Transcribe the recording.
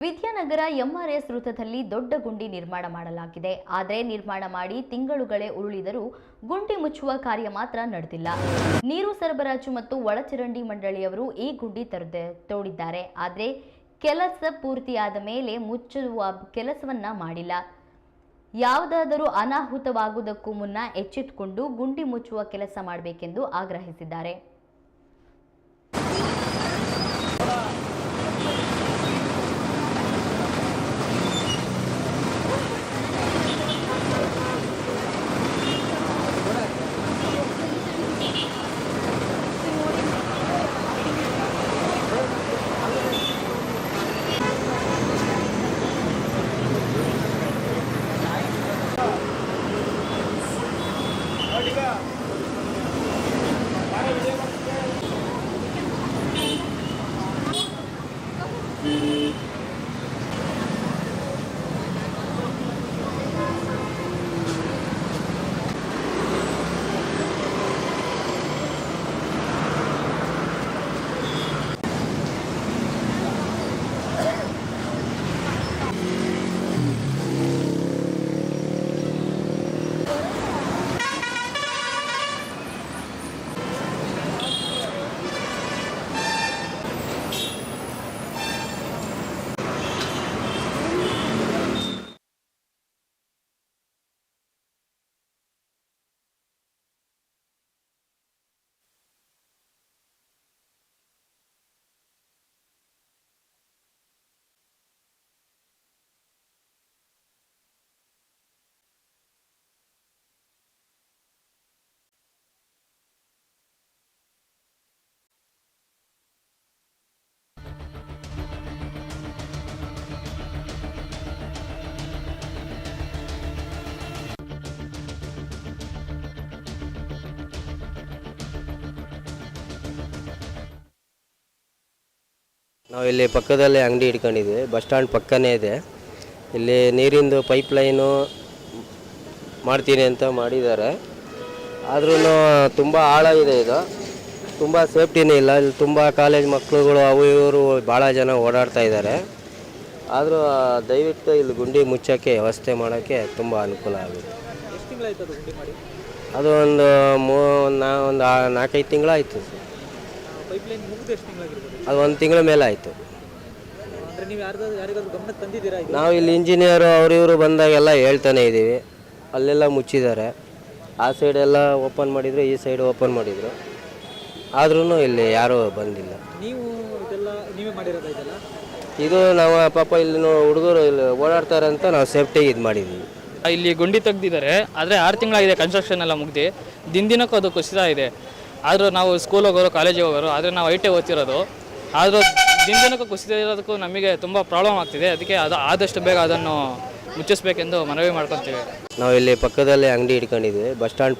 Vidyanagar MRS ವೃತ್ತದಲ್ಲಿ ದೊಡ್ಡ ಗುಂಡಿ ನಿರ್ಮಾಣ ಮಾಡಲಾಗಿದೆ. ಆದರೆ ನಿರ್ಮಾಣ ಮಾಡಿ ತಿಂಗಳುಗಳೇ ಉರುಳಿದರೂ ಗುಂಡಿ ಮುಚ್ಚುವ ಕಾರ್ಯ ಮಾತ್ರ ನಡೆದಿಲ್ಲ. ನೀರು ಸರಬರಾಜು ಮತ್ತು ಒಳಚರಂಡಿ ಮಂಡಳಿಯವರು ಈ ಗುಂಡಿ ತೋಡಿದ್ದಾರೆ. ಆದರೆ ಕೆಲಸ ಪೂರ್ತಿಯಾದ ಮೇಲೆ ಮುಚ್ಚುವ ಕೆಲಸವನ್ನ ಮಾಡಿಲ್ಲ. ಯಾವುದಾದರೂ ಅನಾಹುತವಾಗುವುದಕ್ಕೂ ಮುನ್ನ ಎಚ್ಚೆತ್ತುಕೊಂಡು ಗುಂಡಿ ಮುಚ್ಚುವ ಕೆಲಸ ಮಾಡಬೇಕೆಂದು ಆಗ್ರಹಿಸಿದ್ದಾರೆ. ನಾವು ಇಲ್ಲಿ ಪಕ್ಕದಲ್ಲೇ ಅಂಗಡಿ ಇಟ್ಕೊಂಡಿದ್ವಿ. ಬಸ್ ಸ್ಟ್ಯಾಂಡ್ ಪಕ್ಕನೇ ಇದೆ. ಇಲ್ಲಿ ನೀರಿಂದು ಪೈಪ್ ಲೈನು ಮಾಡ್ತೀನಿ ಅಂತ ಮಾಡಿದ್ದಾರೆ. ಆದ್ರೂ ತುಂಬ ಆಳ ಇದೆ. ಇದು ತುಂಬ ಸೇಫ್ಟಿನೇ ಇಲ್ಲ. ಇಲ್ಲಿ ತುಂಬ ಕಾಲೇಜ್ ಮಕ್ಕಳುಗಳು ಅವು ಇವರು ಭಾಳ ಜನ ಓಡಾಡ್ತಾ ಇದ್ದಾರೆ. ಆದರೂ ದಯವಿಟ್ಟು ಇಲ್ಲಿ ಗುಂಡಿ ಮುಚ್ಚೋಕ್ಕೆ ವ್ಯವಸ್ಥೆ ಮಾಡೋಕ್ಕೆ ತುಂಬ ಅನುಕೂಲ ಆಗುತ್ತೆ. ಅದು ಒಂದು 4-5 ತಿಂಗಳಾಯಿತು. ಅದು 1 ತಿಂಗಳ ಮೇಲೆ ಆಯಿತು. ನಾವು ಇಲ್ಲಿ ಇಂಜಿನಿಯರು ಇವರು ಬಂದಾಗೆಲ್ಲ ಹೇಳ್ತಾನೆ ಇದ್ದೀವಿ. ಅಲ್ಲೆಲ್ಲ ಮುಚ್ಚಿದ್ದಾರೆ. ಆ ಸೈಡೆಲ್ಲ ಓಪನ್ ಮಾಡಿದರು, ಈ ಸೈಡ್ ಓಪನ್ ಮಾಡಿದರು. ಆದ್ರೂ ಇಲ್ಲಿ ಯಾರೂ ಬಂದಿಲ್ಲ. ಇದು ನಾವು ಪಾಪ ಇಲ್ಲಿ ಹುಡುಗರು ಇಲ್ಲಿ ಓಡಾಡ್ತಾರೆ ಅಂತ ನಾವು ಸೇಫ್ಟಿಗೆ ಇದು ಮಾಡಿದ್ದೀವಿ. ಇಲ್ಲಿ ಗುಂಡಿ ತೆಗ್ದಿದ್ದಾರೆ. ಆದರೆ 6 ತಿಂಗಳಾಗಿದೆ ಕನ್ಸ್ಟ್ರಕ್ಷನ್ ಎಲ್ಲ ಮುಗ್ದು. ದಿನಕ್ಕೂ ಅದು ಕುಸಿತಾ ಇದೆ. ಆದರೂ ನಾವು ಸ್ಕೂಲ್ ಹೋಗೋರು, ಕಾಲೇಜಿಗೆ ಹೋಗೋರು, ಆದರೆ ನಾವು ಐಟೇ ಓದ್ತಿರೋದು. ಆದರೂ ದಿನಕ್ಕೂ ಕುಸಿತ ಇರೋದಕ್ಕೂ ನಮಗೆ ತುಂಬ ಪ್ರಾಬ್ಲಮ್ ಆಗ್ತಿದೆ. ಅದಕ್ಕೆ ಆದಷ್ಟು ಬೇಗ ಅದನ್ನು ಮುಚ್ಚಿಸ್ಬೇಕೆಂದು ಮನವಿ ಮಾಡ್ಕೊತೀವಿ. ನಾವು ಇಲ್ಲಿ ಪಕ್ಕದಲ್ಲೇ ಅಂಗಡಿ ಇಟ್ಕೊಂಡಿದ್ವಿ. Bus stand